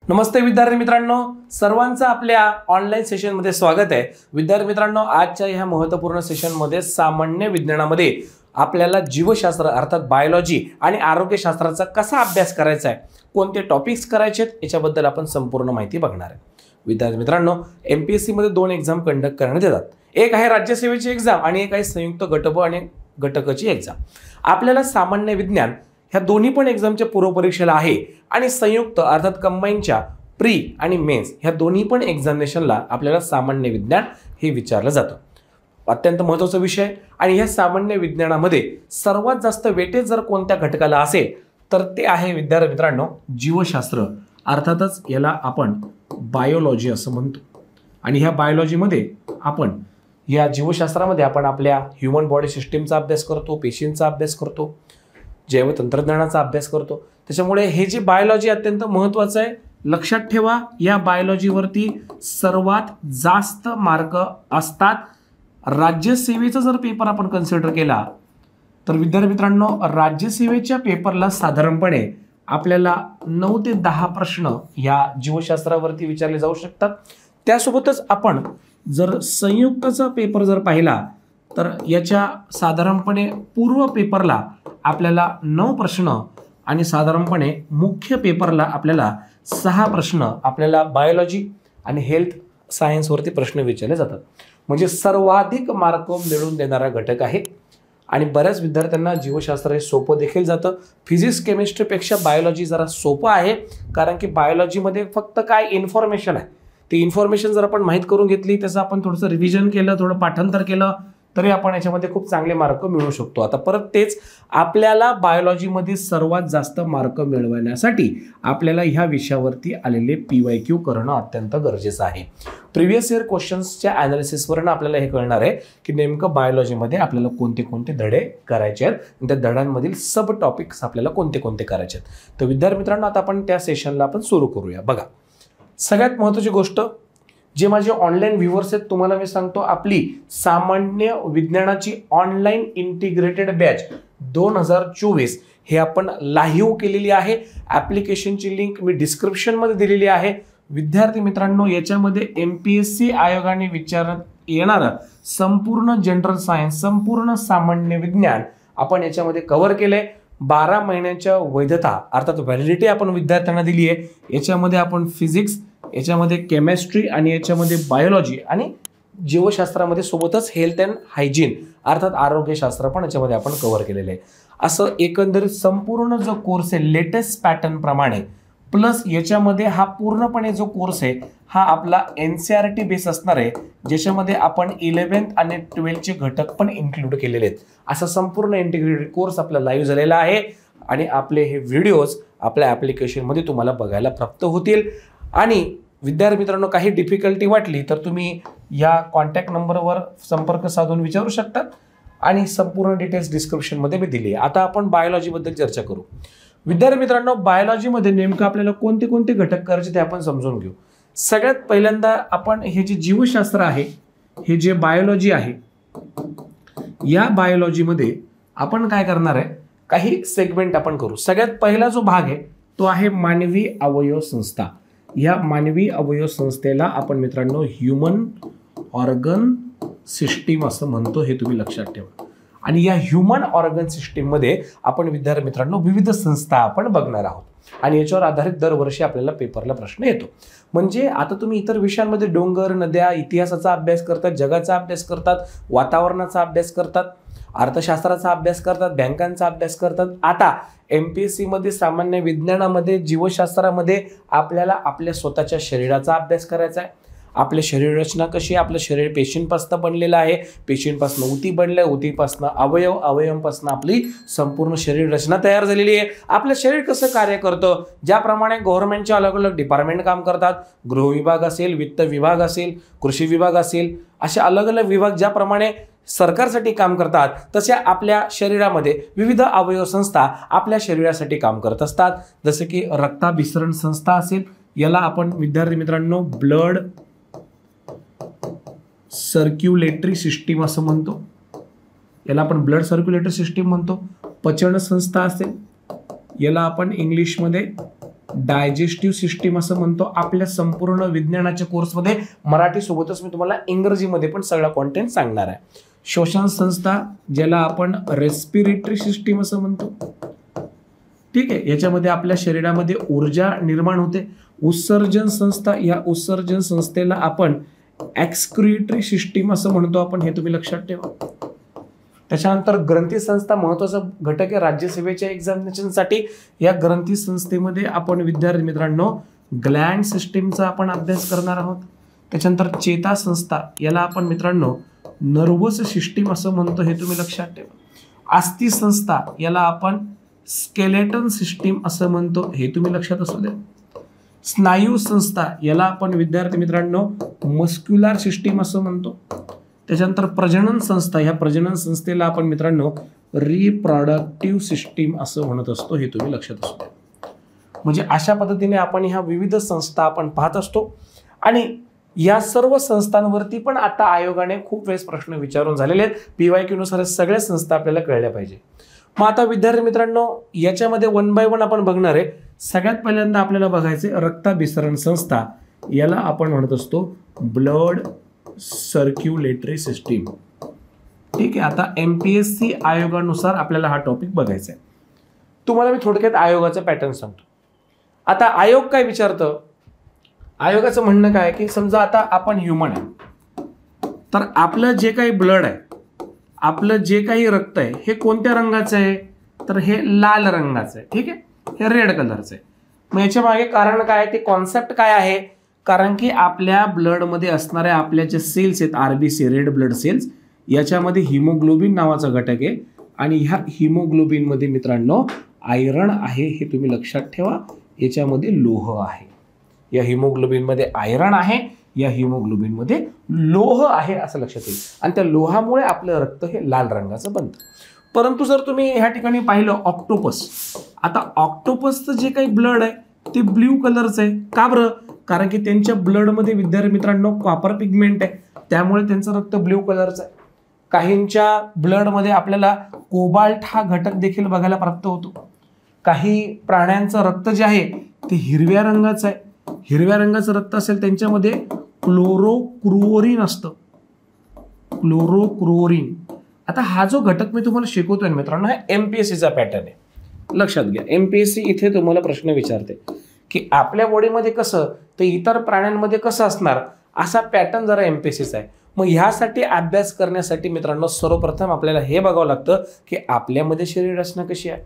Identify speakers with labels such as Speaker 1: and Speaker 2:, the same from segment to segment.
Speaker 1: नमस्ते विद्यार्थी मित्रांनो, सर्वांचं आपल्या ऑनलाईन सेशनमध्ये स्वागत आहे। विद्यार्थी मित्रांनो, आजच्या ह्या महत्त्वपूर्ण सेशनमध्ये सामान्य विज्ञानामध्ये आपल्याला जीवशास्त्र अर्थात बायोलॉजी आणि आरोग्यशास्त्राचा कसा अभ्यास करायचा आहे, कोणते टॉपिक्स करायचे आहेत याच्याबद्दल आपण संपूर्ण माहिती बघणार आहे। विद्यार्थी मित्रांनो, एमपीएससी मध्ये दोन एक्झाम कंडक्ट करण्यात येतात। एक आहे राज्यसेवेची एक्झाम आणि एक आहे संयुक्त गटब आणि घटकची एक्झाम। आपल्याला सामान्य विज्ञान ह्या दोन्ही पण एक्झामच्या पूर्वपरीक्षेला आहे आणि संयुक्त अर्थात कंबाईनच्या प्री आणि मेन्स ह्या दोन्ही पण एक्झामिनेशनला आपल्याला सामान्य विज्ञान हे विचारलं जातं। अत्यंत महत्त्वाचा विषय आणि ह्या सामान्य विज्ञानामध्ये सर्वात जास्त वेटेज जर कोणत्या घटकाला असेल तर ते आहे विद्यार्थी मित्रांनो जीवशास्त्र, अर्थातच याला आपण बायोलॉजी असं म्हणतो। आणि ह्या बायोलॉजीमध्ये आपण या जीवशास्त्रामध्ये आपण आपल्या ह्यूमन बॉडी सिस्टीमचा अभ्यास करतो, पेशींचा अभ्यास करतो, जैव तंत्रज्ञानाचा अभ्यास करतो। त्याच्यामुळे हे जे बायोलॉजी अत्यंत महत्त्वाचं आहे। लक्षात ठेवा, या बायोलॉजीवरती सर्वात जास्त मार्क असतात। राज्यसेवेचा जर पेपर आपण कन्सिडर केला तर विद्यार्थी मित्रांनो, राज्यसेवेच्या पेपरला साधारणपणे आपल्याला 9 ते 10 प्रश्न या जीवशास्त्रावरती विचारले जाऊ शकतात। त्यासोबतच आपण जर संयुक्तचा पेपर जर पाहिला तर याच्या साधारणपणे पूर्व पेपरला आपल्याला 9 प्रश्न आणि साधारणपणे मुख्य पेपरला आपल्याला 6 प्रश्न आपल्याला बायोलॉजी आणि हेल्थ सायन्सवरती प्रश्न विचारले जातात। म्हणजे सर्वाधिक मार्क मिळवून देणारा घटक आहे आणि बऱ्याच विद्यार्थ्यांना जीवशास्त्र हे सोपं देखील जातं। फिजिक्स केमिस्ट्रीपेक्षा बायोलॉजी जरा सोपं आहे, कारण की बायोलॉजीमध्ये फक्त काय इन्फॉर्मेशन आहे, ती इन्फॉर्मेशन जर आपण माहीत करून घेतली, त्याचं आपण थोडंसं रिव्हिजन केलं, थोडं पाठांतर केलं तरी आपण याच्यामध्ये खूप चांगले मार्क मिळवू शकतो। आता परत तेच, आपल्याला बायोलॉजीमध्ये सर्वात जास्त मार्क मिळवण्यासाठी आपल्याला ह्या विषयावरती आलेले PYQ करणं अत्यंत गरजेचं आहे। प्रिव्हियस इयर क्वेश्चन्सच्या ॲनालिसिसवरून आपल्याला हे कळणार आहे की नेमकं बायोलॉजीमध्ये आपल्याला कोणते कोणते धडे करायचे आहेत आणि त्या धड्यांमधील सब टॉपिक्स आपल्याला कोणते कोणते करायचे आहेत। तर विद्यार्थी मित्रांनो, आता आपण त्या सेशनला आपण सुरू करूया। बघा, सगळ्यात महत्त्वाची गोष्ट, जे माझे ऑनलाईन व्ह्यूअर्स आहेत तुम्हाला मी सांगतो, आपली सामान्य विज्ञानाची ऑनलाईन इंटिग्रेटेड बॅच 2024 हे आपण लाईव्ह केलेली आहे। ॲप्लिकेशनची लिंक मी डिस्क्रिप्शनमध्ये दिलेली आहे। विद्यार्थी मित्रांनो, याच्यामध्ये MPSC आयोगाने विचारण्यात येणारं संपूर्ण जनरल सायन्स, संपूर्ण सामान्य विज्ञान आपण याच्यामध्ये कव्हर केलंय। 12 महिन्यांच्या वैधता अर्थात व्हॅलिडिटी आपण विद्यार्थ्यांना दिली आहे। याच्यामध्ये आपण फिजिक्स, याच्यामध्ये केमिस्ट्री आणि याच्यामध्ये बायोलॉजी आणि जीवशास्त्रामध्ये सोबतच हेल्थ अँड हायजीन अर्थात आरोग्यशास्त्र पण याच्यामध्ये आपण कव्हर केलेलं आहे। असं एकंदरीत संपूर्ण जो कोर्स आहे लेटेस्ट पॅटर्न प्रमाणे, प्लस याच्यामध्ये हा पूर्णपणे जो कोर्स आहे हा आपला NCERT बेस असणार आहे, ज्याच्यामध्ये आपण 11th आणि 12th घटक पण इन्क्लूड केलेले आहेत। असा संपूर्ण इंटिग्रेटेड कोर्स आपला लाईव्ह झालेला आहे आणि आपले हे व्हिडिओज आपल्या ॲप्लिकेशनमध्ये तुम्हाला बघायला प्राप्त होतील। आणि विद्यार्थी मित्रांनो, काही डिफिकल्टी वाटली तर तुम्ही या कॉन्टॅक्ट नंबरवर संपर्क साधून विचारू शकतात आणि संपूर्ण डिटेल्स डिस्क्रिप्शनमध्ये मी दिली आहे। आता आपण बायोलॉजीबद्दल चर्चा करू। विद्यार्थी मित्रांनो, बायोलॉजीमध्ये नेमकं आपल्याला कोणते कोणते घटक करायचे ते आपण समजून घेऊ। सगळ्यात पहिल्यांदा आपण हे जे जीवशास्त्र आहे, हे जे बायोलॉजी आहे, या बायोलॉजीमध्ये आपण काय करणार आहे, काही सेगमेंट आपण करू। सगळ्यात पहिला जो भाग आहे तो आहे मानवी अवयव संस्था। या मानवी अवयव संस्थेला आपण मित्रांनो ह्यूमन ऑर्गन सिस्टीम असं म्हणतो, हे तुम्ही लक्षात ठेवा। आणि या ह्यूमन ऑर्गन सिस्टीममध्ये आपण विद्यार्थी मित्रांनो विविध संस्था आपण बघणार आहोत आणि याच्यावर आधारित दरवर्षी आपल्याला पेपरला प्रश्न येतो। म्हणजे आता तुम्ही इतर विषयांमध्ये डोंगर, नद्या, इतिहासाचा अभ्यास करतात, जगाचा अभ्यास करतात, वातावरणाचा अभ्यास करतात, अर्थशास्त्राचा अभ्यास करतात, बँकांचा अभ्यास करतात। आता MPSC मध्ये सामान्य विज्ञानामध्ये जीवशास्त्रामध्ये आपल्याला आपल्या स्वतःच्या शरीराचा अभ्यास करायचा आहे। आपल्या शरीर रचना कशी आहे, आपलं शरीर पेशींपासून बनलेलं आहे, पेशींपासून ऊती बनलं, ऊतीपासून अवयव, अवयवांपासून आपली संपूर्ण शरीर रचना तयार झालेली आहे। आपलं शरीर कसं कार्य करतं, ज्याप्रमाणे गव्हर्नमेंटचे अलग अलग डिपार्टमेंट काम करतात, गृह विभाग असेल, वित्त विभाग असेल, कृषी विभाग असेल, असे अलग अलग विभाग ज्याप्रमाणे सरकारसाठी काम करतात, तसे आपल्या शरीरामध्ये विविध अवयव संस्था आपल्या शरीरासाठी काम करत असतात। जसे की रक्ताभिसरण संस्था असेल, याला आपण विद्यार्थी मित्रांनो ब्लड सर्क्युलेटरी सिस्टीम असं म्हणतो, याला आपण ब्लड सर्क्युलेटरी सिस्टीम म्हणतो। पचन संस्था असेल, याला आपण इंग्लिशमध्ये डायजेस्टिव्ह सिस्टीम असं म्हणतो आपल्या संपूर्ण विज्ञानाच्या कोर्समध्ये. मराठी सोबतच मी तुम्हाला इंग्रजीमध्ये पण सगळा कॉन्टेंट सांगणार आहे. श्वसन संस्था ज्याला आपण रेस्पिरेटरी सिस्टीम असं म्हणतो. ठीक आहे, याच्यामध्ये आपल्या शरीरामध्ये ऊर्जा निर्माण होते. उत्सर्जन संस्था, या उत्सर्जन संस्थेला आपण एक्सक्रिएटरी सिस्टीम असं म्हणतो आपण, हे तुम्ही लक्षात ठेवा. त्याच्यानंतर ग्रंथी संस्था महत्वाचा घटक आहे राज्यसेवेच्या एक्झामिनेशनसाठी. या ग्रंथी संस्थेमध्ये आपण विद्यार्थी मित्रांनो ग्लँड सिस्टीमचा आपण अभ्यास करणार आहोत. त्याच्यानंतर चेता संस्था, याला आपण मित्रांनो नर्वस सिस्टीम असं म्हणतो, हे तुम्ही लक्षात ठेवा. अस्थि संस्था, याला आपण स्केलेटन सिस्टीम असं म्हणतो, हे तुम्ही लक्षात असू द्या. स्नायू संस्था, याला आपण विद्यार्थी मित्रांनो मस्क्युलर सिस्टीम असं म्हणतो. त्याच्यानंतर प्रजनन संस्था, ह्या प्रजनन संस्थेला आपण मित्रांनो रिप्रोडक्टिव्ह सिस्टीम असं म्हणत असतो, हे तुम्ही लक्षात असू द्या. म्हणजे अशा पद्धतीने आपण ह्या विविध संस्था आपण पाहत असतो. आणि या सर्व संस्थांवरती पण आता आयोगाने खूप वेळेस प्रश्न विचारून झालेले आहेत. PYQ नुसार सगळ्या संस्था आपल्याला कळल्या पाहिजे. मग आता विद्यार्थी मित्रांनो याच्यामध्ये 1 बाय 1 आपण बघणार आहे. सगळ्यात पहिल्यांदा आपल्याला बघायचे रक्ताभिसरण संस्था, याला आपण म्हणत असतो ब्लड सर्क्युलेटरी सिस्टीम. ठीक आहे, आता MPSC आयोगानुसार आपल्याला हा टॉपिक बघायचा आहे. तुम्हाला मी थोडक्यात आयोगाचा पॅटर्न सांगतो. आता आयोग काय विचारतं, आयोगाचं म्हणणं काय की समजा आता आपण ह्युमन आहे, तर आपलं जे काही ब्लड आहे, आपलं जे काही रक्त आहे, हे कोणत्या रंगाचं आहे, तर हे लाल रंगाचं आहे. ठीक आहे, हे रेड कलरचं आहे. मग याच्या मागे कारण काय आहे, ते कॉन्सेप्ट काय आहे, कारण की आपल्या ब्लडमध्ये असणाऱ्या आपल्या जे सेल्स आहेत RBC रेड ब्लड सेल्स, याच्यामध्ये हिमोग्लोबिन नावाचा घटक आहे. आणि ह्या हिमोग्लोबिनमध्ये मित्रांनो आयरन आहे, हे तुम्ही लक्षात ठेवा. याच्यामध्ये लोह आहे. या हिमोग्लोबिनमध्ये आयरन आहे, या हिमोग्लोबिनमध्ये लोह आहे असं लक्षात येईल. आणि त्या लोहामुळे आपलं रक्त हे लाल रंगाचं बनतं. परंतु जर तुम्ही ह्या ठिकाणी पाहिलं ऑक्टोपस, आता ऑक्टोपसचं जे काही ब्लड आहे ते ब्ल्यू कलरचं आहे. का बरं, कारण की त्यांच्या ब्लडमध्ये विद्यार्थी मित्रांनो कॉपर पिगमेंट आहे, त्यामुळे त्यांचं रक्त ब्ल्यू कलरचं आहे. काहींच्या ब्लडमध्ये आपल्याला कोबाल्ट हा घटक देखील बघायला प्राप्त होतो. काही प्राण्यांचं रक्त जे आहे ते हिरव्या रंगाचं आहे. हिरव्या रंगाचं रक्त असेल त्यांच्यामध्ये क्लोरोक्रुओरिन असतं, क्लोरोक्रुओरिन. आता हा जो घटक मी तुम्हाला शिकवतोय मित्रांनो, हा MPSCचा पॅटर्न आहे. लक्षात घ्या, MPSC इथे तुम्हाला प्रश्न विचारते की आपल्या बॉडीमध्ये कसं तर इतर प्राण्यांमध्ये कसं असणार, असा पॅटर्न जरा MPSCचा आहे. मग ह्यासाठी अभ्यास करण्यासाठी मित्रांनो सर्वप्रथम आपल्याला हे बघावं लागतं की आपल्यामध्ये शरीर रचना कशी आहे,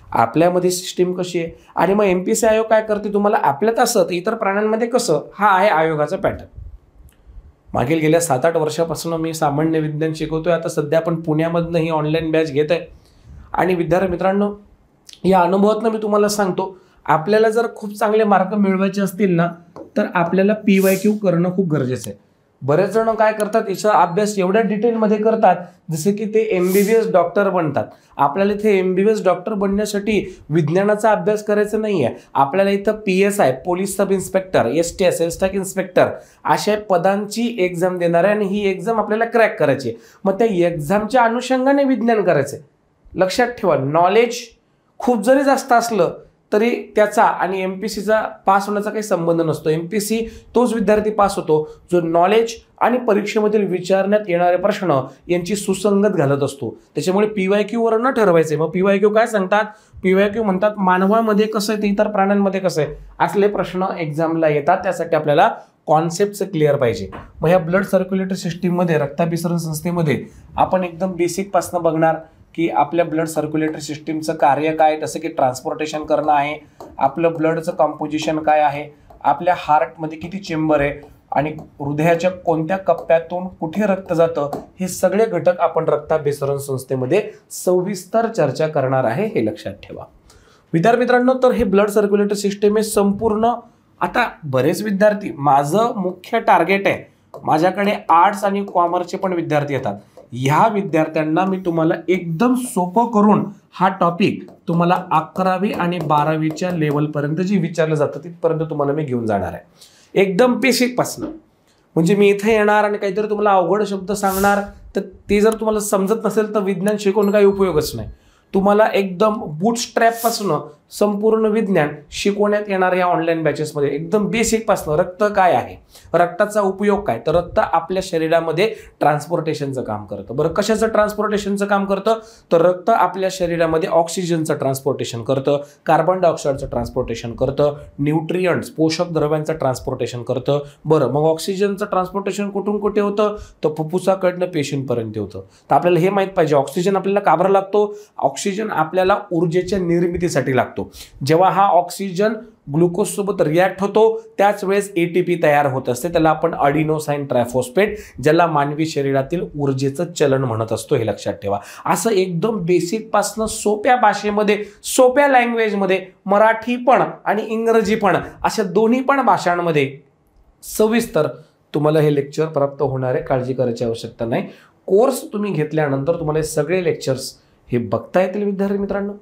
Speaker 1: आपल्यामध्ये सिस्टीम कशी आहे. आणि मग MPSC आयोग काय करते, तुम्हाला आपल्यात असं तर इतर प्राण्यांमध्ये कसं, हा आहे आयोगाचा पॅटर्न. मागील गेल्या 7-8 वर्षापासून मी सामान्य विज्ञान शिकवतोय. आता सध्या आपण पुण्यामधनं ही ऑनलाईन बॅच घेत आहे. आणि विद्यार्थी मित्रांनो या अनुभवातनं मी तुम्हाला सांगतो, आपल्याला जर खूप चांगले मार्क मिळवायचे असतील ना, तर आपल्याला PYQ करणं खूप गरजेचं आहे. बरेच जण काय करतात, याचा अभ्यास एवढ्या डिटेलमध्ये करतात जसे की ते MBBS डॉक्टर बनतात. आपल्याला इथे MBBS डॉक्टर बनण्यासाठी विज्ञानाचा अभ्यास करायचा नाही आहे. आपल्याला इथं PSI police sub inspector, STS sales tax inspector अशा पदांची एक्झाम देणार आहे. आणि ही एक्झाम आपल्याला क्रॅक करायची आहे. मग त्या एक्झामच्या अनुषंगाने विज्ञान करायचं आहे. लक्षात ठेवा, नॉलेज खूप जरी जास्त असलं तरी त्याचा आणि MPSCचा पास होण्याचा काही संबंध नसतो. MPSC तोच विद्यार्थी पास होतो जो नॉलेज आणि परीक्षेमधील विचारण्यात येणारे प्रश्न यांची सुसंगत घालत असतो. त्याच्यामुळे PYQ वर न ठरवायचे. मग PYQ काय सांगतात, PYQ म्हणतात मानवामध्ये कसं आहे ते इतर प्राण्यांमध्ये कसं आहे, असले प्रश्न एक्झामला येतात. त्यासाठी आपल्याला कॉन्सेप्टचं क्लिअर पाहिजे. मग ह्या ब्लड सर्क्युलेटरी सिस्टीममध्ये रक्ताभिसरण संस्थेमध्ये आपण एकदम बेसिकपासून बघणार की आपल्या ब्लड सर्क्युलेटरी सिस्टीमचं कार्य काय, जसं की ट्रान्सपोर्टेशन करणं आहे, आपलं ब्लडचं कॉम्पोजिशन काय आहे, आपल्या हार्टमध्ये किती चेंबर आहे आणि हृदयाच्या कोणत्या कप्प्यातून कुठे रक्त जातं, हे सगळे घटक आपण रक्ताभिसरण संस्थेमध्ये सविस्तर चर्चा करणार आहे, हे लक्षात ठेवा. विद्यार्थी मित्रांनो, तर हे ब्लड सर्क्युलेटरी सिस्टीम हे संपूर्ण, आता बरेच विद्यार्थी, माझं मुख्य टार्गेट आहे, माझ्याकडे आर्ट्स आणि कॉमर्सचे पण विद्यार्थी येतात. ह्या विद्यार्थ्यांना मी तुम्हाला एकदम सोपं करून हा टॉपिक तुम्हाला 11वी आणि 12वीच्या लेवलपर्यंत जी विचारलं जातं तिथपर्यंत तुम्हाला मी घेऊन जाणार आहे. एकदम बेसिकपासनं. म्हणजे मी इथे येणार आणि काहीतरी तुम्हाला अवघड शब्द सांगणार तर ते जर तुम्हाला समजत नसेल तर विज्ञान शिकवून काही उपयोगच नाही. तुम्हाला एकदम बूटस्ट्रॅपपासून संपूर्ण विज्ञान शिकवण्यात येणार या ऑनलाईन बॅचेसमध्ये. एकदम बेसिकपासून रक्त काय आहे, रक्ताचा उपयोग काय, तर रक्त आपल्या शरीरामध्ये ट्रान्सपोर्टेशनचं काम करतं. बरं, कशाचं ट्रान्सपोर्टेशनचं काम करतं, तर रक्त आपल्या शरीरामध्ये ऑक्सिजनचं ट्रान्सपोर्टेशन करतं, कार्बन डायऑक्साईडचं ट्रान्सपोर्टेशन करतं, न्यूट्रियंट्स पोषक द्रव्यांचं ट्रान्सपोर्टेशन करतं. बरं, मग ऑक्सिजनचं ट्रान्सपोर्टेशन कुठून कुठे होतं, तर फुफ्फुसाकडनं पेशींपर्यंत होतं. तर आपल्याला हे माहित पाहिजे ऑक्सिजन आपल्याला का बरं लागतो. ऑक्सिजन आपल्याला ऊर्जेच्या निर्मितीसाठी लागतो. जेव्हा हा ऑक्सिजन ग्लुकोज सोबत रिॲक्ट होतो त्याच वेळेस एटीपी तयार होत असते, त्याला आपण अडिनोसाइन ट्रायफॉस्फेट, ज्याला मानवी शरीरातील ऊर्जेचं चलन म्हणत असतो, हे लक्षात ठेवा. असं एकदम बेसिक पासून सोप्या भाषेमध्ये, सोप्या लँग्वेजमध्ये, मराठी पण आणि इंग्रजी पण अशा दोन्ही पण भाषांमध्ये सविस्तर तुम्हाला हे लेक्चर प्राप्त होणार आहे. काळजी करायची आवश्यकता नाही. कोर्स तुम्ही घेतल्यानंतर तुम्हाला हे सगळे लेक्चर्स हे बघता येतील विद्यार्थी मित्रांनो.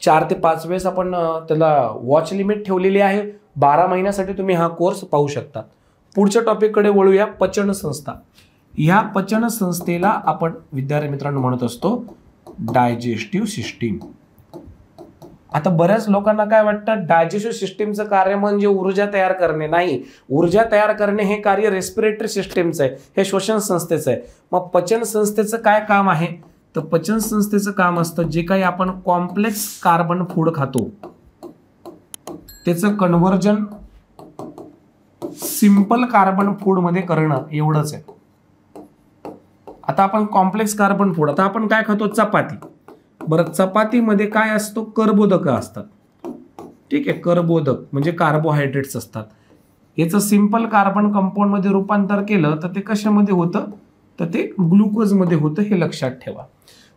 Speaker 1: 4 ते 5 वेळेस आपण त्याला वॉच लिमिट ठेवलेली आहे. 12 महिन्यासाठी तुम्ही हा कोर्स पाहू शकता. पुढच्या टॉपिककडे वळूया. पचन संस्था. ह्या पचन संस्थेला आपण विद्यार्थी मित्रांनो म्हणत असतो डायजेस्टिव्ह सिस्टीम. आता बऱ्याच लोकांना काय वाटतं, डायजेस्टिव्ह सिस्टीमचं कार्य म्हणजे ऊर्जा तयार करणे. नाही, ऊर्जा तयार करणे हे कार्य रेस्पिरेटरी सिस्टीमचं आहे, हे श्वसन संस्थेचं आहे. मग पचन संस्थेचं काय काम आहे, तर पचन संस्थेचं काम असतं जे काही आपण कॉम्प्लेक्स कार्बन फूड खातो त्याचं कन्व्हर्जन सिंपल कार्बन फूड मध्ये करणं, एवढंच आहे. आता आपण कॉम्प्लेक्स कार्बन फूड, आता आपण काय खातो, चपाती. बरं, चपातीमध्ये काय असतो, कर्बोदक असतात. ठीक आहे, कर्बोदक म्हणजे कार्बोहायड्रेट्स असतात. याचं सिंपल कार्बन कंपाऊंड मध्ये रूपांतर केलं तर ते कशामध्ये होतं, तर ते ग्लुकोजमध्ये होतं, हे लक्षात ठेवा.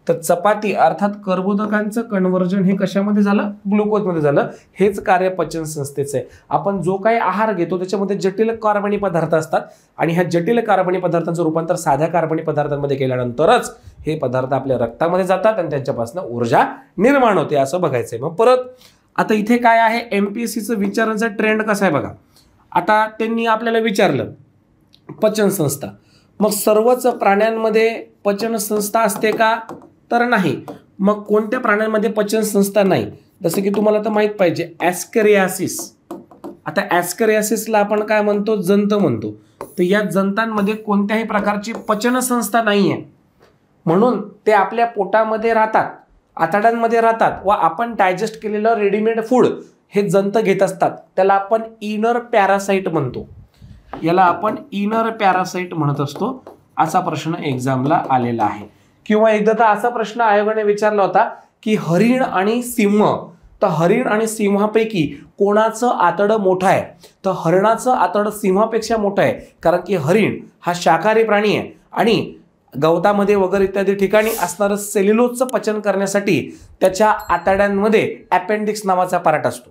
Speaker 1: तर चपाती अर्थात कर्बोदकांचं कन्व्हर्जन हे कशामध्ये झालं, ग्लुकोजमध्ये झालं. हेच कार्य पचन संस्थेचं आहे. आपण जो काही आहार घेतो त्याच्यामध्ये जटिल कार्बनी पदार्थ असतात आणि ह्या जटिल कार्बनी पदार्थांचं रूपांतर साध्या कार्बनी पदार्थांमध्ये केल्यानंतरच हे पदार्थ आपल्या रक्तामध्ये जातात आणि त्यांच्यापासून ऊर्जा निर्माण होते, असं बघायचंय. मग परत आता इथे काय आहे, एमपीएससीचं विचारांचा ट्रेंड कसा आहे बघा. आता त्यांनी आपल्याला विचारलं पचन संस्था, मग सर्वच प्राण्यांमध्ये पचन संस्था असते का, तर नाही. मग कोणत्या प्राण्यांमध्ये पचन संस्था नाही, जसं की तुम्हाला तर माहित पाहिजे ॲस्कॅरियासिस. आता ॲस्कॅरियासिसला आपण काय म्हणतो, जंत म्हणतो. तर या जंतांमध्ये कोणत्याही प्रकारची पचन संस्था नाही आहे, म्हणून ते आपल्या पोटामध्ये राहतात, आतड्यांमध्ये राहतात व आपण डायजेस्ट केलेलं रेडीमेड फूड हे जंत घेत असतात. त्याला आपण इनर पॅरासाइट म्हणतो. याला आपण इनर पॅरासाइट म्हणत असतो. असा प्रश्न एक्झामला आलेला आहे. किंवा एकदा तर असा प्रश्न आयोगाने विचारला होता की हरिण आणि सिंह, तर हरिण आणि सिंहापैकी कोणाचं आतडं मोठं आहे, तर हरणाचं आतडं सिंहापेक्षा मोठं आहे. कारण की हरिण हा शाकाहारी प्राणी आहे आणि गवतामध्ये वगैरे इत्यादी ठिकाणी असणारं सेल्युलोजचं पचन करण्यासाठी त्याच्या आतड्यांमध्ये अपेंडिक्स नावाचा पार्ट असतो.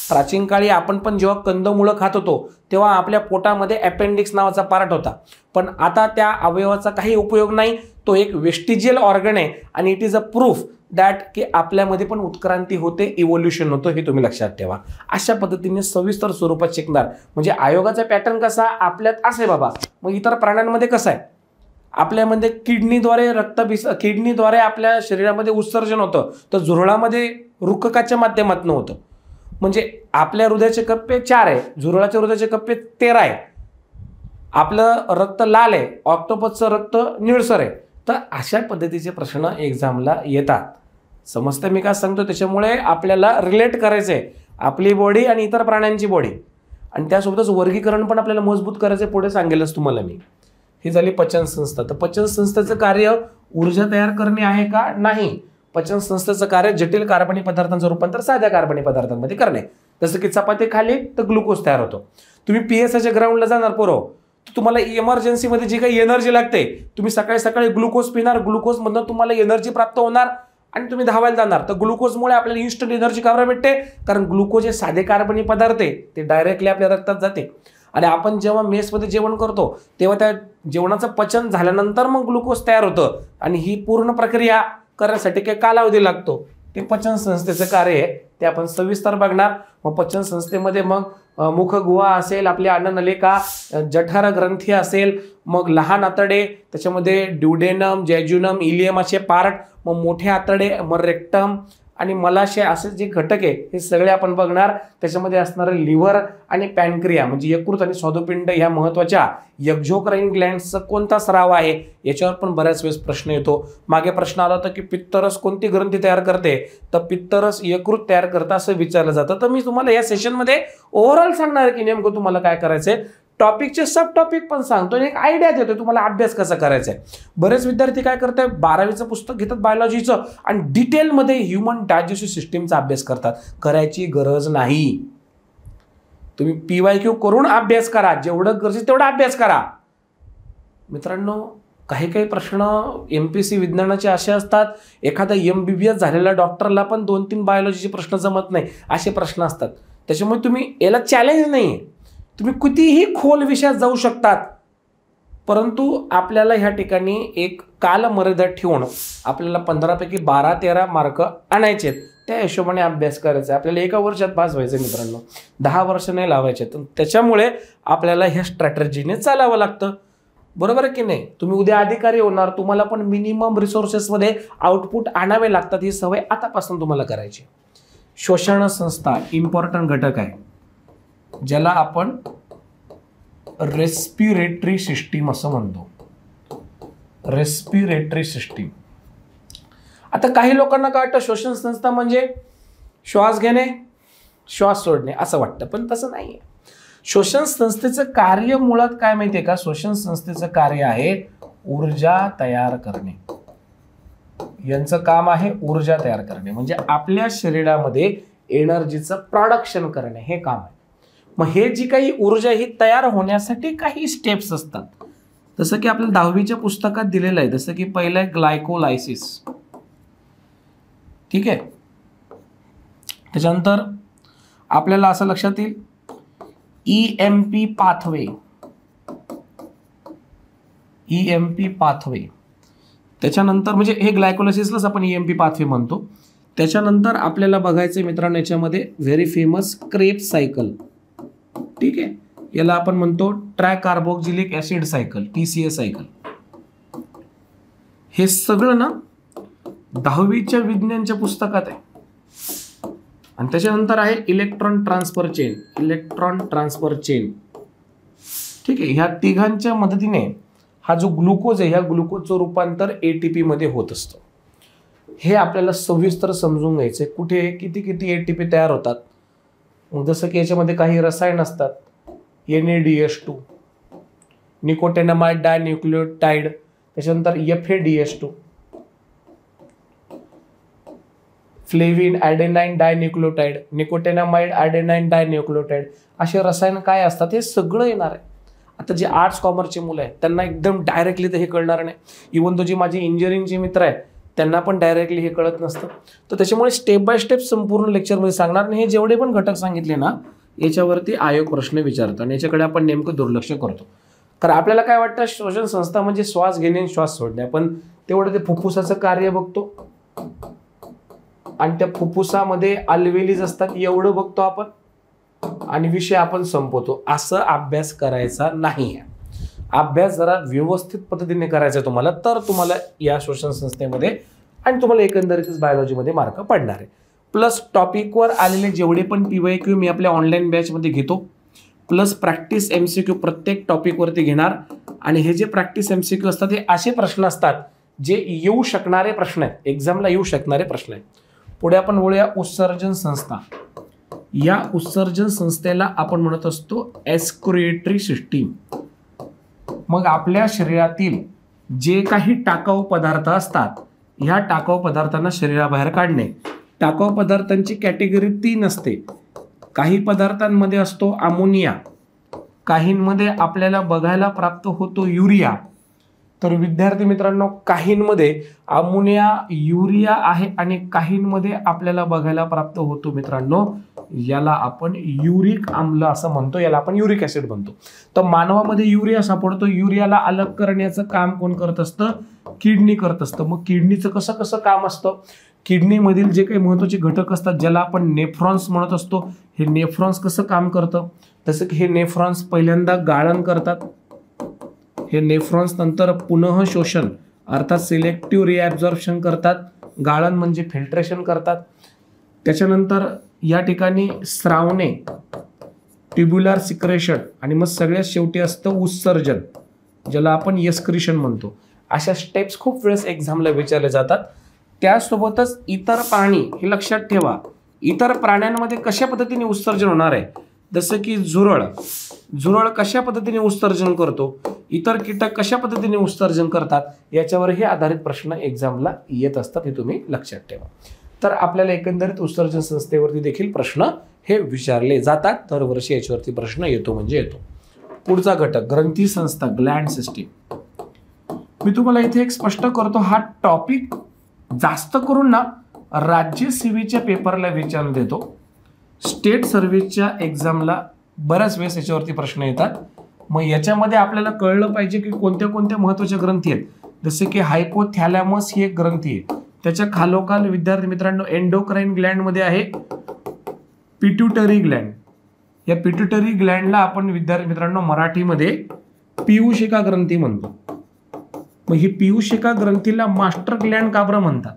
Speaker 1: प्राचीन काळी आपण पण जेव्हा कंदमुळं खात होतो तेव्हा आपल्या पोटामध्ये अपेंडिक्स नावाचा पार्ट होता, पण आता त्या अवयवाचा काही उपयोग नाही. तो एक वेस्टिजियल ऑर्गन आहे आणि it is a proof that की आपल्यामध्ये पण उत्क्रांती होते, इव्होल्युशन होतं, हे तुम्ही लक्षात ठेवा. अशा पद्धतीने सविस्तर स्वरूपात शिकणार. म्हणजे आयोगाचा पॅटर्न कसा आपल्यात असे बाबा, मग इतर प्राण्यांमध्ये कसं आहे, आपल्यामध्ये किडनीद्वारे आपल्या शरीरामध्ये उत्सर्जन होतं, तर झुरळामध्ये रुककाच्या माध्यमातून होतं. म्हणजे आपल्या हृदयाचे कप्पे 4 आहे, झुरळाच्या हृदयाचे कप्पे 13 आहे. आपलं रक्त लाल आहे, ऑक्टोपसचं रक्त निळसर आहे. तर अशा पद्धतीचे प्रश्न एक्झामला येतात. समजतं मी काय सांगतो, त्याच्यामुळे आपल्याला रिलेट करायचंय आपली बॉडी आणि इतर प्राण्यांची बॉडी, आणि त्यासोबतच वर्गीकरण पण आपल्याला मजबूत करायचं, पुढे सांगेलच तुम्हाला मी. ही झाली पचन संस्था. तर पचन संस्थेचं कार्य ऊर्जा तयार करणे आहे का, नाही. पचन संस्थेचं कार्य जटिल कार्बनी पदार्थांचं रूपांतर साध्या कार्बनी पदार्थांमध्ये करणे. जसं की चपाती खाली तर ग्लुकोज तयार होतो. तुम्ही पीएसआयच्या ग्राउंडला जाणार पोरं, तुम्हाला इमर्जन्सीमध्ये जी काही एनर्जी लागते, तुम्ही सकाळी सकाळी ग्लुकोज पिणार, ग्लुकोजमधून तुम्हाला एनर्जी प्राप्त होणार आणि तुम्ही धावायला जाणार. तर ग्लुकोजमुळे आपल्याला इन्स्टंट एनर्जी का भेटते, कारण ग्लुकोज हे साधे कार्बनी पदार्थ आहे, ते डायरेक्टली आपल्या रक्तात जाते. आणि आपण जेव्हा मेसमध्ये जेवण करतो तेव्हा त्या जेवणाचं पचन झाल्यानंतर मग ग्लुकोज तयार होतं आणि ही पूर्ण प्रक्रिया करण्यासाठी काही कालावधी लागतो. ते पचन संस्थेचं कार्य आहे, ते आपण सविस्तर बघणार. मग पचन संस्थेमध्ये मग मुखगुहा असेल, आपले अन्ननलिका, जठर ग्रंथी असेल, मग लहान आतडे, त्याच्यामध्ये ड्युडेनम, जॅज्युनम, इलियम असे पार्ट, मग मोठे आतडे, मग रेक्टम आणि मलाशय असे जे घटक आहे हे सगळे आपण बघणार. त्याच्यामध्ये असणारं लिव्हर आणि पॅनक्रिया म्हणजे यकृत आणि स्वादुपिंड ह्या महत्वाच्या एक्झोक्राइन ग्लँड्सचा कोणता स्राव आहे याच्यावर पण बऱ्याच वेळेस प्रश्न येतो. मागे प्रश्न आला होता की पित्तरस कोणती ग्रंथी तयार करते, तर पित्तरस यकृत तयार करता असं विचारलं जातं. तर मी तुम्हाला या सेशनमध्ये ओव्हरऑल सांगणार आहे की नेमकं तुम्हाला काय करायचंय, टॉपिकचे सब टॉपिक पण सांगतो आणि एक आयडिया देतोय तुम्हाला अभ्यास कसा करायचा आहे. बरेच विद्यार्थी काय करतात, 12वीचं पुस्तक घेतात बायोलॉजीचं आणि डिटेलमध्ये ह्युमन डायजेस्टिव्ह सिस्टीमचा अभ्यास करतात. करायची गरज नाही. तुम्ही PYQ करून अभ्यास करा, जेवढं गरजेचं तेवढा अभ्यास करा. मित्रांनो, काही प्रश्न MPSC विज्ञानाचे असे असतात, एखादा MBBS झालेला डॉक्टरला पण 2-3 बायोलॉजीचे प्रश्न जमत नाही असे प्रश्न असतात. त्याच्यामुळे तुम्ही याला चॅलेंज नाही, तुम्ही कितीही खोल विषयात जाऊ शकतात, परंतु आपल्याला ह्या ठिकाणी एक कालमर्यादा ठेवून आपल्याला 15 पैकी 12-13 मार्क आणायचे, त्या हिशोबाने अभ्यास करायचा. आपल्याला एका वर्षात पास व्हायचं मित्रांनो, 10 वर्ष नाही लावायचे. त्याच्यामुळे आपल्याला ह्या स्ट्रॅटेजीने चालावं लागतं. बरोबर आहे की नाही. तुम्ही उद्या अधिकारी होणार, तुम्हाला पण मिनिमम रिसोर्सेसमध्ये आउटपुट आणावे लागतात. ही सवय आतापासून तुम्हाला करायची. श्वसन संस्था इम्पॉर्टंट घटक आहे, ज्याला आपण रेस्पिरेटरी सिस्टीम असं म्हणतो. Respiratory system. आता काही लोकांना काय वाटतं, श्वसन संस्था म्हणजे श्वास घेणे श्वास सोडणे असं वाटतं, पण तसं नाही आहे. श्वसन संस्थेचं कार्य मुळात काय माहितीये का, श्वसन संस्थेचं कार्य आहे ऊर्जा तयार करणे. यांचं काम आहे ऊर्जा तयार करणे, म्हणजे आपल्या शरीरामध्ये एनर्जीचं प्रोडक्शन करणे हे काम आहे. मग हे जी काही ऊर्जा ही तयार होण्यासाठी काही स्टेप्स असतात, जसं की आपल्याला 10वीच्या पुस्तकात दिलेलं आहे. जसं की पहिलं आहे ग्लायकोलायसिस, ठीक आहे. त्याच्यानंतर आपल्याला असं लक्षात येईल EMP पाथवे, EMP पाथवे. त्याच्यानंतर म्हणजे हे ग्लायकोलायसिसलाच आपण EMP पाथवे म्हणतो. त्याच्यानंतर आपल्याला बघायचं मित्रांनो याच्यामध्ये व्हेरी फेमस क्रेब्स सायकल, ठीक आहे. याला आपण म्हणतो ट्रायकार्बोक्सिलिक ऍसिड सायकल, TCA सायकल. हे सगळं ना 10वीच्या विज्ञानच्या पुस्तकात आहे. आणि त्याच्यानंतर आहे electron transfer chain, electron transfer chain, ठीक आहे. ह्या तिघांच्या मदतीने हा जो ग्लुकोज आहे, ह्या ग्लुकोजचं रूपांतर ATP मध्ये होत असतं. हे आपल्याला सविस्तर समजून घ्यायचंय, कुठे किती ATP तयार होतात. मग जसं की याच्यामध्ये काही रसायन असतात, NADH2, निकोटिनामाइड डायन्यूक्लियोटाइड, त्याच्यानंतर FADH2, flavin adenine dinucleotide, nicotinamide adenine dinucleotide, असे रसायन काय असतात हे सगळं येणार आहे. आता जे आर्ट्स कॉमर्सचे मुलं आहेत त्यांना एकदम डायरेक्टली तर हे कळणार नाही. इव्हन तो जे माझे इंजिनिअरिंगचे मित्र आहेत त्यांना पण डायरेक्टली हे कळत नसतं. तर त्याच्यामुळे स्टेप बाय स्टेप संपूर्ण लेक्चरमध्ये सांगणार. आणि हे जेवढे पण घटक सांगितले ना याच्यावरती आयोग प्रश्न विचारतो आणि याच्याकडे आपण नेमकं दुर्लक्ष करतो. कारण आपल्याला काय वाटतं, श्वसन संस्था म्हणजे श्वास घेणे श्वास सोडणे. आपण तेवढं ते फुफ्फुसाचं कार्य बघतो आणि त्या फुफ्फुसामध्ये अल्वेलीज असतात एवढं बघतो आपण आणि विषय आपण संपवतो. असं अभ्यास करायचा नाही. अभ्यास जरा व्यवस्थित पद्धतीने करायचा तुम्हाला, तर तुम्हाला या श्वसन संस्थेमध्ये आणि तुम्हाला एकंदरीतच बायोलॉजीमध्ये मार्क पडणार आहे. प्लस टॉपिकवर आलेले जेवढे पण PYQ मी आपल्या ऑनलाईन बॅचमध्ये घेतो, प्लस प्रॅक्टिस MCQ प्रत्येक टॉपिकवरती घेणार. आणि हे जे प्रॅक्टिस MCQ असतात हे असे प्रश्न असतात जे येऊ शकणारे प्रश्न आहेत, एक्झामला येऊ शकणारे प्रश्न आहेत. पुढे आपण बोलूया उत्सर्जन संस्था. या उत्सर्जन संस्थेला आपण म्हणत असतो एक्सक्रिएटरी सिस्टीम. मग आपल्या शरीरातील जे काही टाकाऊ पदार्थ असतात, ह्या टाकाऊ पदार्थांना शरीराबाहेर काढणे. टाकाऊ पदार्थांची कॅटेगरी 3 असते. काही पदार्थांमध्ये असतो अमोनिया, काहींमध्ये आपल्याला बघायला प्राप्त होतो युरिया. तर विद्यार्थी मित्रांनो, काहींमध्ये अमोनिया युरिया आहे आणि काहींमध्ये आपल्याला बघायला प्राप्त होतो मित्रांनो, याला आपण युरिक आम्ल असं म्हणतो, याला आपण युरिक ऍसिड म्हणतो. तर मानवामध्ये युरिया सापडतो. युरियाला अलग करण्याचं काम कोण करत असतं, किडनी करत असतं. मग किडनीचं कसं काम असतं, किडनीमधील जे काही महत्त्वाचे घटक असतात ज्याला आपण नेफ्रॉन्स म्हणत असतो, हे नेफ्रॉन्स कसं काम करतं, जसं की हे नेफ्रॉन्स पहिल्यांदा गाळण करतात, हे नेफ्रॉन्स नंतर पुनः शोषण अर्थात सिलेक्टिव्ह रिॲब्झॉर्प्शन करतात, गाळण म्हणजे फिल्ट्रेशन करतात, त्याच्यानंतर या ठिकाणी स्रावणे ट्युब्युलर सिक्रेशन आणि मग सगळ्यात शेवटी असतं उत्सर्जन ज्याला आपण एक्सक्रिशन म्हणतो. अशा स्टेप्स खूप वेळेस एक्झामला विचारले जातात. त्यासोबतच इतर प्राणी हे लक्षात ठेवा, इतर प्राण्यांमध्ये कशा पद्धतीने उत्सर्जन होणार आहे, जसं की झुरळ कशा पद्धतीने उत्सर्जन करतो, इतर कीटक कशा पद्धतीने उत्सर्जन करतात, याच्यावर हे आधारित प्रश्न एक्झामला येत असतात, हे तुम्ही लक्षात ठेवा. तर आपल्याला एकंदरीत उत्सर्जन संस्थेवरती देखील प्रश्न हे विचारले जातात. दरवर्षी याच्यावरती प्रश्न येतो म्हणजे येतो. पुढचा घटक ग्रंथी संस्था, ग्लँड सिस्टीम. मी तुम्हाला इथे एक स्पष्ट करतो, हा टॉपिक जास्त करून ना राज्य सेवेच्या पेपरला विचारण्यात येतो. स्टेट सर्व्हिसच्या एक्झामला बऱ्याच वेळेस याच्यावरती प्रश्न येतात. मग याच्यामध्ये आपल्याला कळलं पाहिजे की कोणत्या कोणत्या महत्त्वाच्या ग्रंथी आहेत. जसे की हायपोथॅलॅमस ही एक ग्रंथी आहे. त्याच्या खालोखाल विद्यार्थी मित्रांनो एंडोक्राइन ग्लँड मध्ये आहे पिट्युटरी ग्लँड. या पिट्युटरी ग्लँडला आपण विद्यार्थी मित्रांनो मराठीमध्ये पीयूषिका ग्रंथी म्हणतो. मग ही पीयूषिका ग्रंथीला मास्टर ग्लँड का बरं म्हणतात?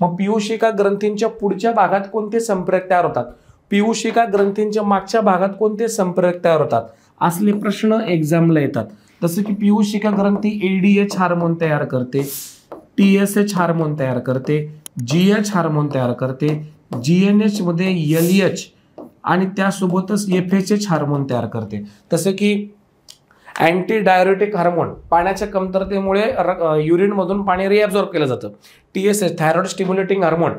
Speaker 1: मग पीयूषिका ग्रंथींच्या पुढच्या भागात कोणते संप्रेरक तयार होतात, पीयूषिका ग्रंथींच्या मागच्या भागात कोणते संप्रेरक तयार होतात, असले प्रश्न एक्झामला येतात. जसं की पीयूषिका ग्रंथी एडीएच हार्मोन तयार करते, टीएसएच हार्मोन तयार करते, जीएच हार्मोन तयार करते, जीएनएच मध्ये एलएच आणि त्यासोबतच एफएचएच हार्मोन तयार करते. जसं की अँटी डायरेटिक हार्मोन पाण्याच्या कमतरतेमुळे युरिनमधून पाणी रिॲब्झॉर्ब केलं जातं. टीएसएच थायरॉइड स्टिम्युलेटिंग हार्मोन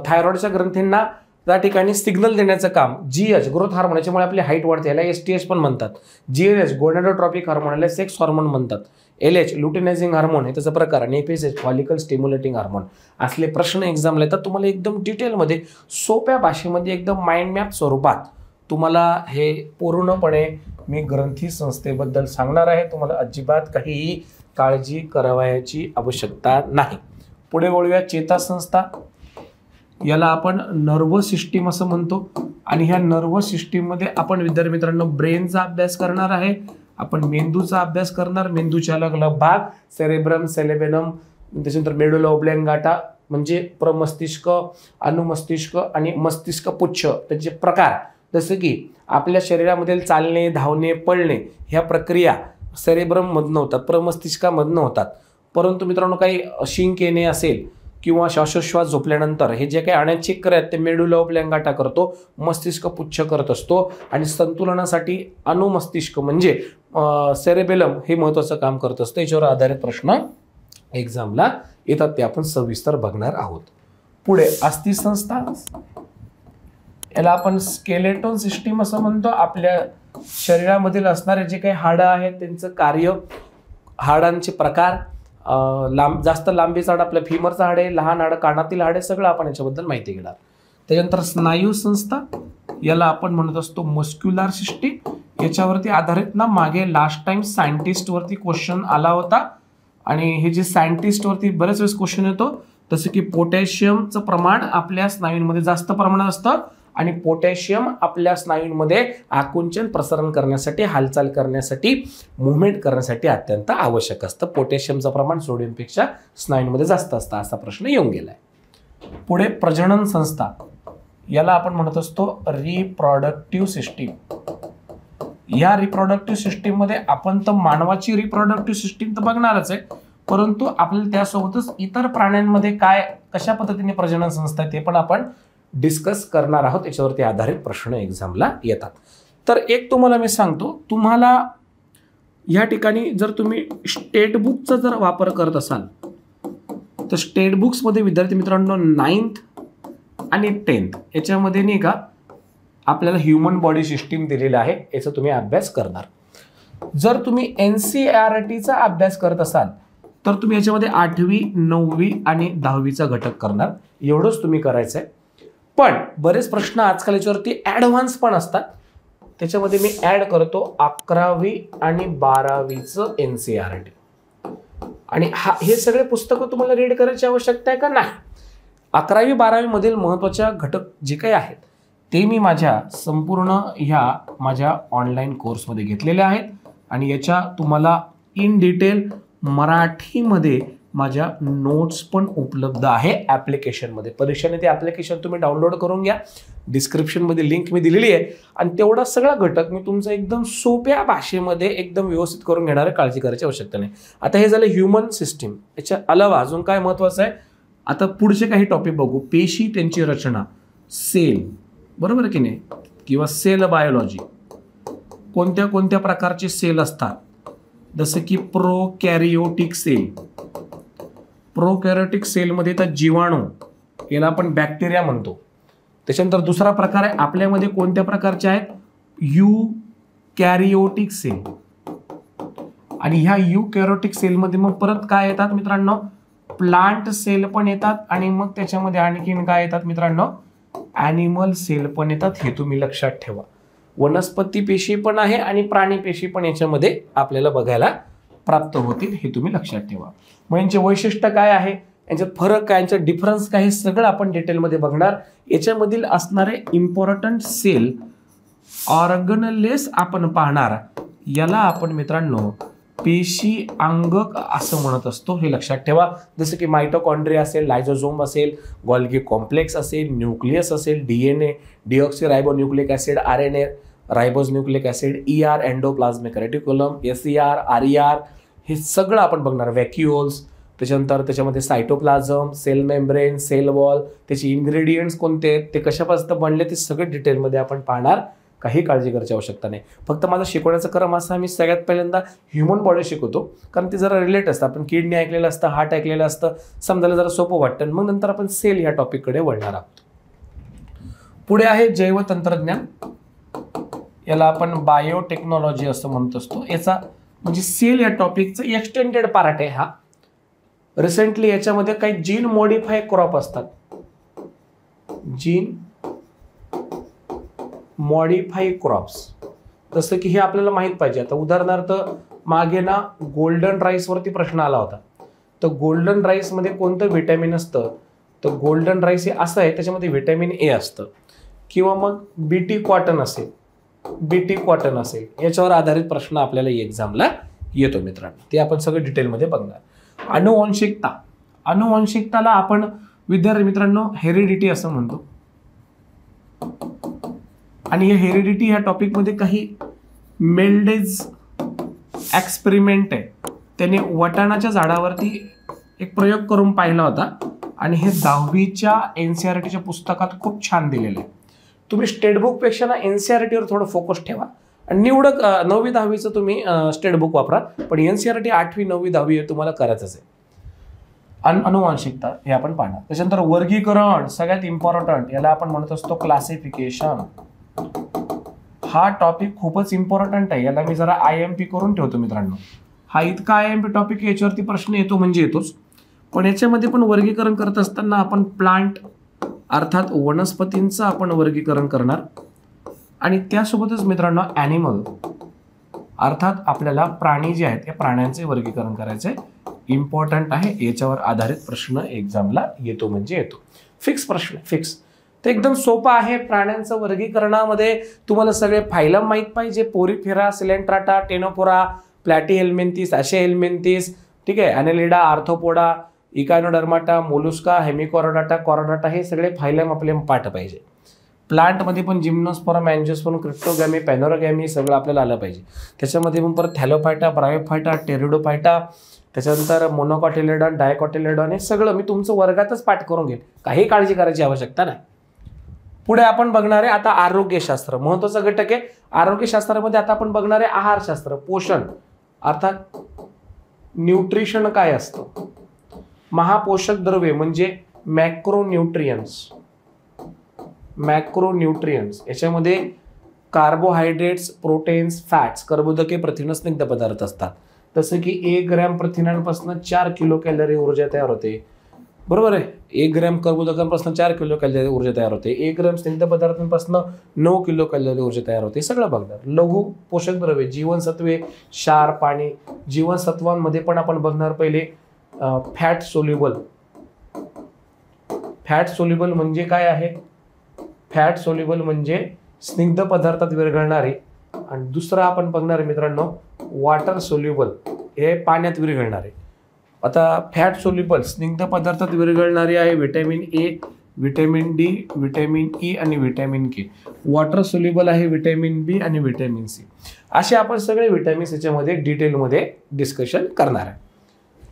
Speaker 1: थायरॉइडच्या ग्रंथींना त्या ठिकाणी सिग्नल देण्याचं काम. जीएच ग्रोथ हार्मोन याच्यामुळे आपली हाईट वाढते, याला एसटीएच पण म्हणतात. जीएनएच गोनाडोट्रॉपिक हार्मोन याला सेक्स हार्मोन म्हणतात. एलएच लुटिनायझिंग हार्मोन हे त्याचा प्रकार आणि एफएचएच फॉलिकल स्टिम्युलेटिंग हार्मोन. असले प्रश्न एक्झामला येतात. तुम्हाला एकदम डिटेलमध्ये सोप्या भाषेमध्ये एकदम माइंड मॅप स्वरूपात तुम्हाला हे पूर्णपणे मी ग्रंथी संस्थेबद्दल सांगणार आहे. तुम्हाला अजिबात काहीही काळजी करावयाची आवश्यकता नाही. पुढे वळूया चेतासंस्था. याला आपण नर्वस सिस्टीम असं म्हणतो आणि ह्या नर्वस सिस्टीममध्ये आपण विद्यार्थी मित्रांनो ब्रेनचा अभ्यास करणार आहे, आपण मेंदूचा अभ्यास करणार. मेंदूचे अलग अलग भाग सेरेब्रम, सेलेबेनम, त्याच्यानंतर मेडुला ओब्लॉंगाटा म्हणजे प्रमस्तिष्क, अनुमस्तिष्क आणि मस्तिष्क पुच्छ त्याचे प्रकार. जसं की आपल्या शरीरामधील चालणे, धावणे, पळणे ह्या प्रक्रिया सेरेब्रम मधनं होतात, प्रमस्तिष्कामधनं होतात. परंतु मित्रांनो काही शिंक येणे असेल किंवा श्वासोश्वास झोपल्यानंतर हे जे काही अनैच्छिक क्रिया आहेत ते मेडुला ओब्लॉंगाटा करतो, मस्तिष्क पुच्छ करत असतो. आणि संतुलनासाठी अनुमस्तिष्क म्हणजे सेरेबेलम हे महत्त्वाचं काम करत असतं. याच्यावर आधारित प्रश्न एक्झामला येतात, ते आपण सविस्तर बघणार आहोत. पुढे अस्थिसंस्था. याला आपण स्केलेटन सिस्टीम असं म्हणतो. आपल्या शरीरामधील असणारे जे काही हाडं आहेत त्यांचं कार्य, हाडांचे प्रकार, जास्त लांबीचं हाड आपलं फिमरचं हाड आहे, लहान हाड कानातील हाड आहे, सगळं आपण याच्याबद्दल माहिती घेणार. त्याच्यानंतर स्नायू संस्था. याला आपण म्हणत असतो मस्क्युलर सिस्टीम. याच्यावरती आधारित ना मागे लास्ट टाइम सायंटिस्ट वरती क्वेश्चन आला होता आणि हे जे सायंटिस्ट वरती बरेच वेळेस क्वेश्चन येतो. जसं की पोटॅशियमचं प्रमाण आपल्या स्नायूंमध्ये जास्त प्रमाणात असतं आणि पोटॅशियम आपल्या स्नायूंमध्ये आकुंचन प्रसारण करण्यासाठी, हालचाल करण्यासाठी, मुवमेंट करण्यासाठी अत्यंत आवश्यक असतं. पोटॅशियमचं प्रमाण सोडियमपेक्षा स्नायूंमध्ये जास्त असतं असा प्रश्न येऊन गेलाय. पुढे प्रजनन संस्था. याला आपण म्हणत असतो रिप्रोडक्टिव्ह सिस्टीम. या रिप्रोडक्टिव्ह सिस्टीममध्ये आपण तर मानवाची रिप्रोडक्टिव्ह सिस्टीम तर बघणारच आहे, परंतु आपल्याला त्यासोबतच इतर प्राण्यांमध्ये काय कशा पद्धतीने प्रजनन संस्था आहे ते पण आपण डिस्कस करणार आहोत. याच्यावरती आधारित प्रश्न एक्झामला येतात. तर एक तुम्हाला मी सांगतो, तुम्हाला या ठिकाणी जर तुम्ही स्टेट बुकचा जर वापर करत असाल तर स्टेट बुक्समध्ये विद्यार्थी मित्रांनो 9th आणि 10th याच्यामध्ये नाही का आपल्याला ह्युमन बॉडी सिस्टीम दिलेलं आहे, याचा तुम्ही अभ्यास करणार. जर तुम्ही NCERTचा अभ्यास करत असाल तर तुम्ही याच्यामध्ये 8वी, 9वी आणि 10वीचा घटक करणार. एवढंच तुम्ही करायचं आहे. पण बरेच प्रश्न आजकाल याच्यावरती ॲडव्हान्स पण असतात. त्याच्यामध्ये मी ॲड करतो 11वी आणि 12वीचं NCERT. आणि हे सगळे पुस्तकं तुम्हाला रीड करायची आवश्यकता आहे का? नाही. 11वी-12वी मधील महत्त्वाच्या घटक जे काही आहेत ते मी माझ्या संपूर्ण ह्या माझ्या ऑनलाईन कोर्समध्ये घेतलेले आहेत आणि याच्या तुम्हाला इन डिटेल मराठीमध्ये माझ्या नोट्स पण उपलब्ध आहे ॲप्लिकेशनमध्ये. परीक्षेने ते ॲप्लिकेशन तुम्ही डाउनलोड करून घ्या. डिस्क्रिप्शनमध्ये लिंक मी दिलेली आहे आणि तेवढा सगळा घटक मी तुमचं एकदम सोप्या भाषेमध्ये एकदम व्यवस्थित करून घेणार आहे. काळजी करायची आवश्यकता नाही. आता हे झालं ह्युमन सिस्टीम. याच्या अलावा अजून काय महत्त्वाचं आहे, आता पुढचे काही टॉपिक बघू. पेशी, त्यांची रचना, सेल, बरोबर की नाही, किंवा सेल बायोलॉजी, कोणत्या कोणत्या प्रकारचे सेल असतात, जसं की प्रोकॅरियोटिक सेल. प्रोकॅरियोटिक सेलमध्ये तर जीवाणू, याला आपण बॅक्टेरिया म्हणतो. त्याच्यानंतर दुसरा प्रकार आहे आपल्यामध्ये कोणत्या प्रकारचे आहेत, यूकॅरियोटिक सेल. आणि ह्या यूकॅरियोटिक सेलमध्ये मग परत काय येतात मित्रांनो, प्लांट सेल पण येतात आणि मग त्याच्यामध्ये आणखीन काय येतात मित्रांनो, ॲनिमल सेल पण येतात. हे तुम्ही लक्षात ठेवा. वनस्पती पेशी पण आहे आणि प्राणी पेशी पण याच्यामध्ये आपल्याला बघायला प्राप्त होतील. हे तुम्ही लक्षात ठेवा. मग यांचे वैशिष्ट्य काय आहे, यांच्यात फरक काय, यांचं डिफरन्स काय, हे सगळं आपण डिटेलमध्ये बघणार. याच्यामधील असणारे इम्पॉर्टंट सेल ऑर्गनलेस आपण पाहणार. याला आपण मित्रांनो पेशी अंगक असं म्हणत असतो. हे लक्षात ठेवा. जसं की मायटोकॉन्ड्रिया असेल, लायझोझोम असेल, गोल्गी कॉम्प्लेक्स असेल, न्यूक्लियस असेल, DNA, deoxyribonucleic acid, RNA, ribose nucleic acid, ER endoplasmic reticulum, SER, RER, हे सगळं आपण बघणार. व्हॅक्युओल्स, त्याच्यानंतर त्याच्यामध्ये cytoplasm, cell membrane, cell wall, त्याचे इन्ग्रेडियंट्स कोणते, ते कशापासून बनले, ते सगळे डिटेलमध्ये आपण पाहणार. काही काळजी करायची आवश्यकता नाही. फक्त माझा शिकवण्याचा क्रम असा, मी सगळ्यात पहिल्यांदा ह्युमन बॉडी शिकवतो, कारण ते जरा रिलेट असतं. आपण किडनी ऐकलेलं असतं, हार्ट ऐकलेलं असतं, समजायला जरा सोपं वाटतं. मग नंतर आपण सेल ह्या टॉपिककडे वळणार आहोत. पुढे आहे जैवतंत्रज्ञान. याला आपण बायोटेक्नॉलॉजी असं म्हणत असतो. याचा म्हणजे सेल या टॉपिकचं एक्सटेंडेड पार्ट आहे हा. रिसेंटली याच्यामध्ये काही जीन मॉडिफाय क्रॉप असतात, जीन मॉडिफाई क्रॉप्स. जसं की हे आपल्याला माहित पाहिजे. आता उदाहरणार्थ मागे ना गोल्डन राईसवरती प्रश्न आला होता. तर गोल्डन राईसमध्ये कोणतं व्हिटॅमिन असतं, तर गोल्डन राईस हे असं आहे, त्याच्यामध्ये व्हिटॅमिन ए असतं. किंवा मग बीटी कॉटन असेल, बीटी कॉटन असेल, याच्यावर आधारित प्रश्न आपल्याला एक्झामला येतो मित्रांनो. ते आपण सगळं डिटेलमध्ये बघणार. अनुवंशिकता. अनुवंशिकताला आपण विद्यार्थी मित्रांनो हेरिडिटी असं म्हणतो. आणि हे हेरिडिटी ह्या टॉपिकमध्ये काही मेल्डेज एक्सपेरिमेंट आहे. त्याने वटाणाच्या झाडावरती एक प्रयोग करून पाहिला होता आणि हे 10वीच्या NCERTच्या पुस्तकात खूप छान दिलेलं आहे. तुम्ही स्टेट बुकपेक्षा ना NCERTवर थोडं फोकस ठेवा आणि निवडक 9वी 10वीचं तुम्ही स्टेट बुक वापरा, पण NCERT 8वी 9वी 10वी तुम्हाला करायचंच आहे. अनुवांशिकता हे आपण पाहणार. त्याच्यानंतर वर्गीकरण सगळ्यात इम्पॉर्टंट, याला आपण म्हणत असतो क्लासिफिकेशन. हा टॉपिक खूपच इम्पॉर्टंट आहे. याला मी जरा IMP करून ठेवतो मित्रांनो. हा इतका IMP टॉपिक, याच्यावरती प्रश्न येतो म्हणजे येतोच. पण याच्यामध्ये पण वर्गीकरण करत असताना आपण प्लांट अर्थात वनस्पतींचं आपण वर्गीकरण करणार आणि त्यासोबतच मित्रांनो ॲनिमल अर्थात आपल्याला प्राणी जे आहेत या प्राण्यांचे वर्गीकरण करायचे इम्पॉर्टंट आहे. याच्यावर आधारित प्रश्न एक्झामला येतो म्हणजे येतो. फिक्स प्रश्न, फिक्स. ते एकदम सोपं आहे. प्राण्यांचं वर्गीकरणामध्ये तुम्हाला सगळे फायलम माहीत पाहिजे. पोरिफेरा, सिलेंट्राटा, टेनोफोरा, प्लॅटीहेल्मिंथिस, ॲशेहेल्मिंथिस, ठीक आहे, ॲनेलिडा, आर्थोपोडा, इकायनोडर्माटा, मोलुस्का, हेमिकॉरोडाटा, कॉरोडाटा, हे सगळे फायलम आपले पाठ पाहिजे. प्लांटमध्ये पण जिम्नोस्पोरम, अँजिओस्पोरम, क्रिप्टोगॅमी, पॅनोरोगॅमी सगळं आपल्याला आलं पाहिजे. त्याच्यामध्ये पण परत थॅलोफायटा, ब्रायोफायटा, टेरिडोफायटा, त्याच्यानंतर मोनोकॉटिलेडॉन, डायकॉटिलेडॉन, हे सगळं मी तुमचं वर्गातच पाठ करून घेईन. काही काळजी करायची आवश्यकता नाही. पुढे आपण बघणार आहे आता आरोग्यशास्त्र. महत्त्वाचा घटक आहे आरोग्यशास्त्रामध्ये. आता आपण बघणार आहे आहारशास्त्र, पोषण अर्थात न्यूट्रिशन काय असतं. महापोषक द्रव्ये म्हणजे मॅक्रोन्यूट्रियन्स. मॅक्रोन्यूट्रियन्स याच्यामध्ये कार्बोहायड्रेट्स, प्रोटीन्स, फॅट्स, कर्बोदके, प्रथिन, स्निग्ध पदार्थ असतात. जसं की 1 ग्रॅम प्रथिनांपासून 4 किलो कॅलरी ऊर्जा तयार होते. बरोबर आहे. 1 ग्रॅम कर्बोदकांपासून 4 किलो कॅलरी ऊर्जा तयार होते. 1 ग्रॅम स्निग्ध पदार्थांपासून 9 किलो कॅलरी ऊर्जा तयार होते. सगळं बघणार. लघु पोषक द्रव्ये, जीवनसत्वे, क्षार, पाणी. जीवनसत्वांमध्ये पण आपण बघणार पहिले फॅट सोल्युबल. फॅट सोल्युबल म्हणजे काय आहे? फॅट सोल्युबल म्हणजे स्निग्ध पदार्थात विरघळणारे, आणि दुसरा आपण बघणार आहे मित्रांनो वॉटर सोल्युबल, हे पाण्यात विरघळणारे. आता फॅट सोल्युबल स्निग्ध पदार्थात विरघळणारे आहे vitamin A, vitamin D, vitamin E आणि व्हिटॅमिन के. वॉटर सोल्युबल आहे व्हिटॅमिन बी आणि व्हिटॅमिन सी. असे आपण सगळे व्हिटॅमिन्स याच्यामध्ये डिटेलमध्ये डिस्कशन करणार आहे.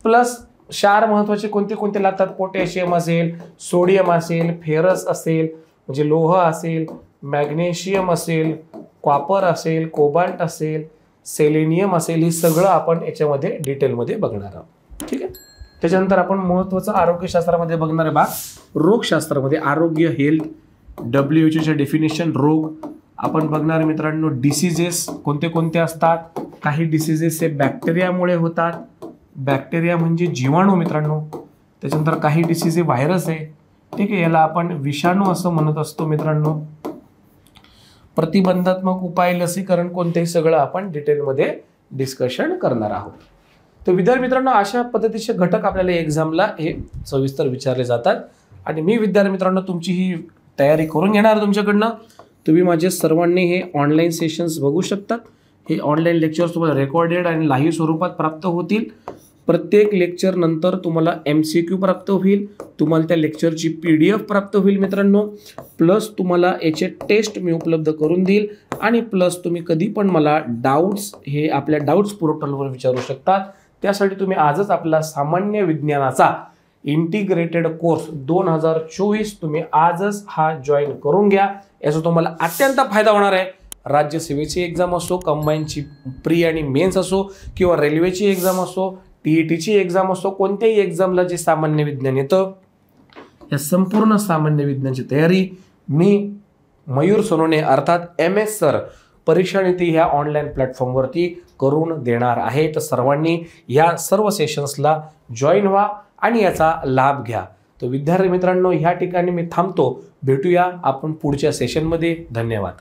Speaker 1: प्लस क्षार महत्वाचे कोणते कोणते लागतात? पोटॅशियम असेल, सोडियम असेल, फेरस असेल म्हणजे लोह असेल, मॅग्नेशियम असेल, कॉपर असेल, कोबाल्ट असेल, सेलेनियम असेल, हे सगळं आपण याच्यामध्ये डिटेलमध्ये बघणार आहोत. ठीक आहे. त्याच्यानंतर आपण महत्वाचं आरोग्यशास्त्रामध्ये बघणार आहे रोगशास्त्रामध्ये आरोग्य, हेल्थ, WHO डेफिनेशन, रोग आपण बघणार मित्रांनो. डिसीजेस कोणते कोणते असतात? काही डिसीजेस हे बॅक्टेरियामुळे होतात, बॅक्टेरिया म्हणजे जीवाणू मित्रांनो. त्याच्यानंतर काही डिसीज हे व्हायरस आहे, ठीक आहे, याला आपण विषाणू असं म्हणत असतो मित्रांनो. प्रतिबंधात्मक उपाय, लसीकरण कोणते, सगळं आपण डिटेलमध्ये डिस्कशन करणार आहोत. तर विद्यार्थी मित्रांनो अशा पद्धतीचे घटक आपल्याला एक्झामला हे सविस्तर विचारले जातात, आणि मी विद्यार्थी मित्रांनो तुमची ही तयारी करून घेणार तुमच्याकडनं. तुम्ही माझे सर्वांनी हे ऑनलाईन सेशन्स बघू शकतात. हे ऑनलाईन लेक्चर्स तुम्हाला रेकॉर्डेड आणि लाईव्ह स्वरूपात प्राप्त होतील. प्रत्येक लेक्चर नंतर तुम्हाला MCQ प्राप्त होईल, तुम्हाला त्या लेक्चरची PDF प्राप्त होईल मित्रांनो. प्लस तुम्हाला याचे टेस्ट मी उपलब्ध करून देईल, आणि प्लस तुम्ही कधी पण मला डाऊट्स हे आपल्या डाऊट्स पोर्टलवर विचारू शकतात. त्यासाठी तुम्ही आजच आपला सामान्य विज्ञानाचा इंटिग्रेटेड कोर्स 2024 तुम्ही आजच हा जॉईन करून घ्या. याचा तुम्हाला अत्यंत फायदा होणार आहे. राज्यसेवेची एक्झाम असो, कंबाईनची प्री आणि मेन्स असो, किंवा रेल्वेची एक्झाम असो, TETची एक्झाम असो, कोणत्याही एक्झामला जे सामान्य विज्ञान येतं, या संपूर्ण सामान्य विज्ञानाची तयारी मी मयूर सोनवणे अर्थात MS सर परीक्षा नीती ह्या ऑनलाईन प्लॅटफॉर्मवरती करून देणार आहे. तर सर्वांनी या सर्व सेशन्सला जॉईन व्हा आणि याचा लाभ घ्या. तर विद्यार्थी मित्रांनो ह्या ठिकाणी मी थांबतो. भेटूया आपण पुढच्या सेशनमध्ये. धन्यवाद.